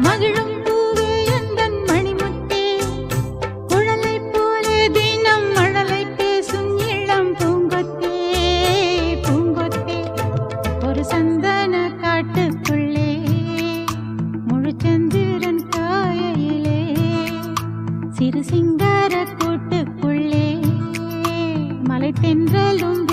மகிழும் பூவே எந்தன் மணிமுத்தே, குழலை போலே தினம் மழலை பேசும் இளம் பூங்கொத்தே, பூங்கொத்தே. ஒரு சந்தன காட்டுக்குள்ளே முழுச்சந்திரன் காயையிலே, சிறு சிங்கார கூட்டுக்குள்ளே மலை தென்றலும்